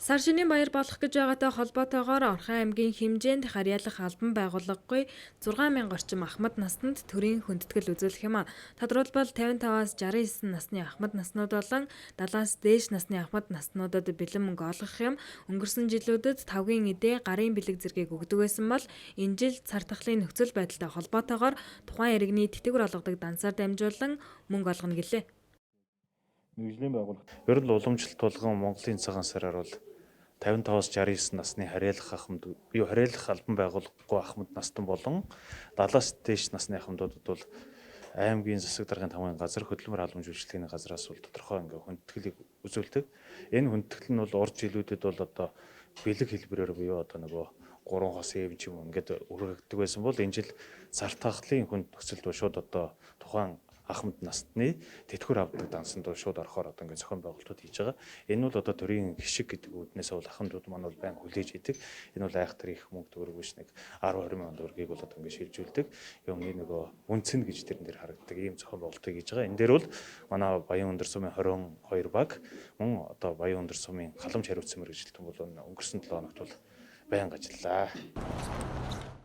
Сар шинийн баяр болох гэж байгаатай холбоотойгоор Орхон аймгийн хэмжээнд харьяалах албан байгууллагагүй 6,000 орчим ахмад наснд төрийн хүндэтгэл үзүүлэх юм а. Тодорхойлбол 55-аас 69 насны ахмад наснууд болон 70-аас дээш насны ахмад наснуудад бэлэн мөнгө олгох юм. Өнгөрсөн жилүүдэд тавгийн эдээ гарын бэлэг зэргийг өгдөг байсан бол энэ жил цар тахлын нөхцөл байдалтай холбоотойгоор тухайн иргэний тэтгэвэр олгодог дансаар дамжуулан мөнгө олгоно гэлээ. Мэргэжлийн байгууллага. Ер нь уламжлалт болгон Монголын цагаан сараар бол 55-аас 69 насны харьяалах албан байгууллагагүй ахмад настан болон 70-аас дээш насны ахмадуудад бол аймгийн засаг даргын тамгын газар хөдөлмөр халамж үйлчилгээний газраас бол тодорхой хүндэтгэлийг үзүүлдэг. Энэ хүндэтгэл нь бол урд жилүүдэд бол одоо бэлэг хэлбэрээр буюу одоо нөгөө 3 хос эв ч юм ингээд үргэлжлэдэг байсан бол энэ жил цар тахлын хүнд нөхцөлд шууд одоо тухайн ахмад насны тэтгэвэр авдаг дансанд шууд орохоор одоо ингээд зохион байгуулалтууд хийж байгаа. Энэ бол одоо төрийн гишг гэдэг үднээс бол ахмадууд маань бол байн хүлээж идэг. Энэ бол айхтар их мөнгө төгрөг биш нэг 10-20 мянган төгрөгийг бол одоо ингээд шилжүүлдэг. Юмны нөгөө үнцэн гэж тэрэн дээр харагддаг ийм зохион байгуулалтыг хийж байгаа. Энэ дээр бол манай Баян өндөр сумын 22 баг мөн одоо Баян өндөр сумын халамж хариуцсан мэргэжилтэн бол өнгөрсөн 7 хоногт бол байнга ажиллаа.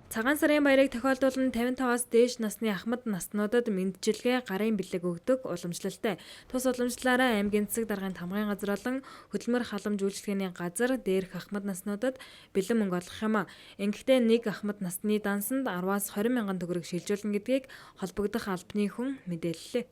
Цагаан сарын баярыг тохиолдуулан 55-аас дээш насны ахмад наснуудад мэндчилгээ гарын бэлэг өгдөг уламжлалтай. Тус уламжлалаараа аймгийн засаг даргын тамгын газар болон хөдөлмөр халамж үйлчилгээний газар дээрх ахмад наснуудад бэлэн мөнгө олгох юм а. Ингэхдээ нэг ахмад насны дансанд 10-аас 20 мянган төгрөг шилжүүлнэ гэдгийг холбогдох албаны хүн мэдээллээ.